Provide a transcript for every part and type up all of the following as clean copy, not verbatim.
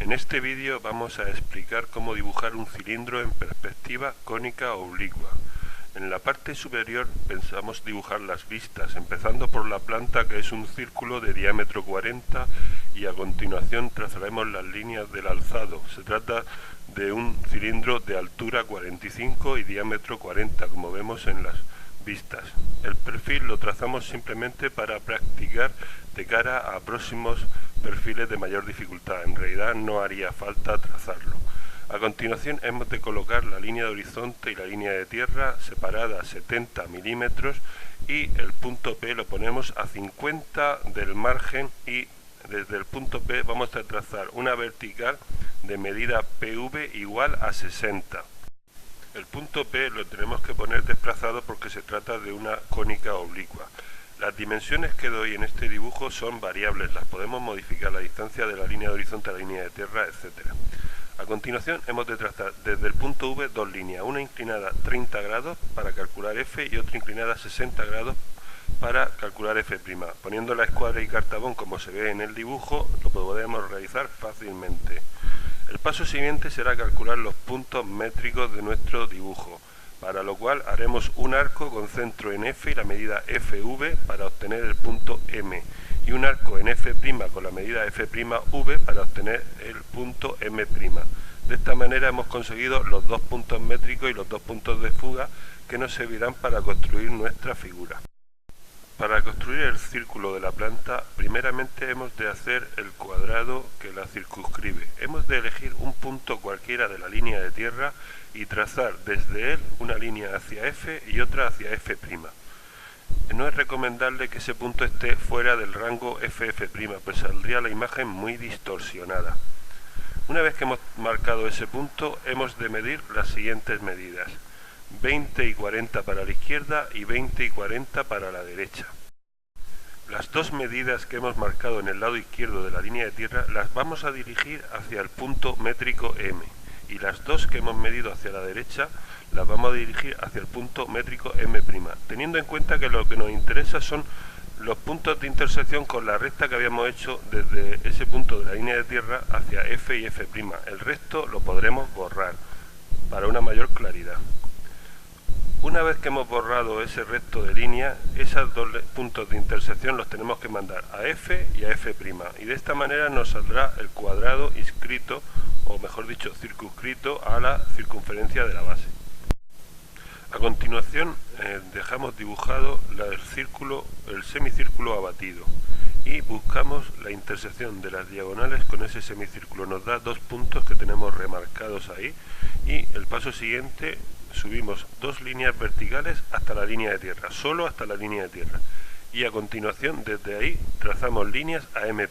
En este vídeo vamos a explicar cómo dibujar un cilindro en perspectiva cónica o oblicua. En la parte superior pensamos dibujar las vistas, empezando por la planta, que es un círculo de diámetro 40, y a continuación trazaremos las líneas del alzado. Se trata de un cilindro de altura 45 y diámetro 40, como vemos en las vistas. El perfil lo trazamos simplemente para practicar de cara a próximos perfiles de mayor dificultad. En realidad no haría falta trazarlo. A continuación hemos de colocar la línea de horizonte y la línea de tierra separada a 70 milímetros, y el punto P lo ponemos a 50 del margen, y desde el punto P vamos a trazar una vertical de medida PV igual a 60. El punto P lo tenemos que poner desplazado porque se trata de una cónica oblicua. Las dimensiones que doy en este dibujo son variables, las podemos modificar, la distancia de la línea de horizonte a la línea de tierra, etc. A continuación hemos de trazar desde el punto V dos líneas, una inclinada 30 grados para calcular F y otra inclinada 60 grados para calcular F'. Poniendo la escuadra y cartabón como se ve en el dibujo, lo podemos realizar fácilmente. El paso siguiente será calcular los puntos métricos de nuestro dibujo, para lo cual haremos un arco con centro en F y la medida FV para obtener el punto M, y un arco en F' con la medida F'V para obtener el punto M'. De esta manera hemos conseguido los dos puntos métricos y los dos puntos de fuga que nos servirán para construir nuestra figura. Para construir el círculo de la planta, primeramente hemos de hacer el cuadrado que la circunscribe. Hemos de elegir un punto cualquiera de la línea de tierra y trazar desde él una línea hacia F y otra hacia F'. No es recomendable que ese punto esté fuera del rango FF', pues saldría la imagen muy distorsionada. Una vez que hemos marcado ese punto, hemos de medir las siguientes medidas: 20 y 40 para la izquierda y 20 y 40 para la derecha. Las dos medidas que hemos marcado en el lado izquierdo de la línea de tierra las vamos a dirigir hacia el punto métrico M, y las dos que hemos medido hacia la derecha las vamos a dirigir hacia el punto métrico M', teniendo en cuenta que lo que nos interesa son los puntos de intersección con la recta que habíamos hecho desde ese punto de la línea de tierra hacia F y F'. El resto lo podremos borrar para una mayor claridad. Una vez que hemos borrado ese resto de línea, esos dos puntos de intersección los tenemos que mandar a F y a F', y de esta manera nos saldrá el cuadrado inscrito, o mejor dicho, circunscrito a la circunferencia de la base. A continuación dejamos dibujado el semicírculo abatido, y buscamos la intersección de las diagonales con ese semicírculo. Nos da dos puntos que tenemos remarcados ahí, y el paso siguiente subimos dos líneas verticales hasta la línea de tierra, solo hasta la línea de tierra, y a continuación desde ahí trazamos líneas a M'.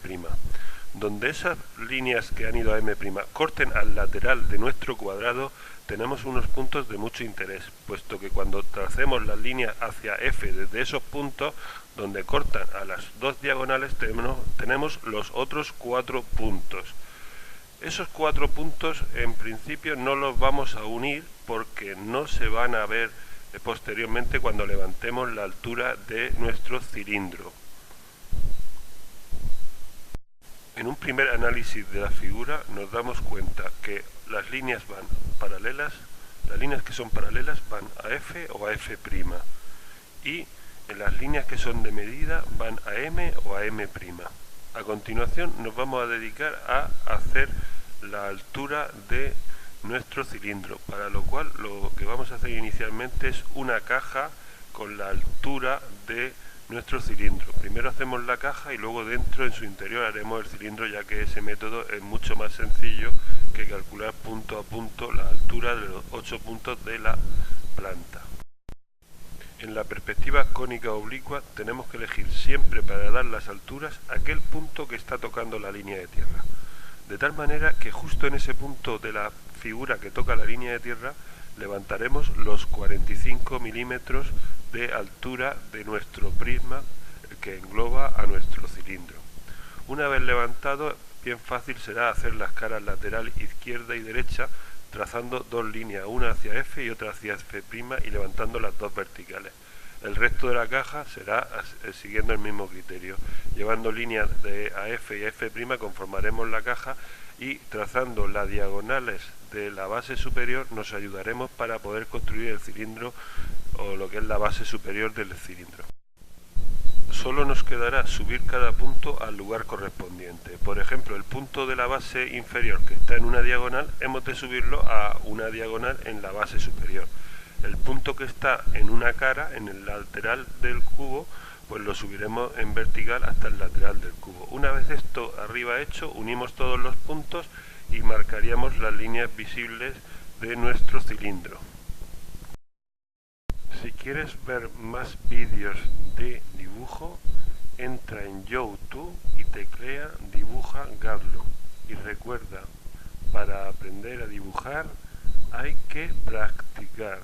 Donde esas líneas que han ido a M' corten al lateral de nuestro cuadrado, tenemos unos puntos de mucho interés, puesto que cuando tracemos las líneas hacia F desde esos puntos donde cortan a las dos diagonales, tenemos los otros 4 puntos. Esos 4 puntos en principio no los vamos a unir porque no se van a ver posteriormente cuando levantemos la altura de nuestro cilindro. En un primer análisis de la figura nos damos cuenta que las líneas van paralelas, las líneas que son paralelas van a F o a F', y en las líneas que son de medida van a M o a M'. A continuación nos vamos a dedicar a hacer la altura de nuestro cilindro, para lo cual lo que vamos a hacer inicialmente es una caja con la altura de nuestro cilindro. Primero hacemos la caja y luego dentro, en su interior, haremos el cilindro, ya que ese método es mucho más sencillo que calcular punto a punto la altura de los 8 puntos de la planta. En la perspectiva cónica oblicua tenemos que elegir siempre, para dar las alturas, aquel punto que está tocando la línea de tierra, de tal manera que justo en ese punto de la figura que toca la línea de tierra levantaremos los 45 milímetros de altura de nuestro prisma que engloba a nuestro cilindro. Una vez levantado, bien fácil será hacer las caras lateral izquierda y derecha, trazando dos líneas, una hacia F y otra hacia F' y levantando las dos verticales. El resto de la caja será siguiendo el mismo criterio. Llevando líneas de AF y AF' conformaremos la caja y trazando las diagonales de la base superior nos ayudaremos para poder construir el cilindro o lo que es la base superior del cilindro. Solo nos quedará subir cada punto al lugar correspondiente. Por ejemplo, el punto de la base inferior que está en una diagonal, hemos de subirlo a una diagonal en la base superior. El punto que está en una cara, en el lateral del cubo, pues lo subiremos en vertical hasta el lateral del cubo. Una vez esto arriba hecho, unimos todos los puntos y marcaríamos las líneas visibles de nuestro cilindro. Si quieres ver más vídeos de dibujo, entra en YouTube y teclea Dibuja Garlo. Y recuerda, para aprender a dibujar hay que practicar.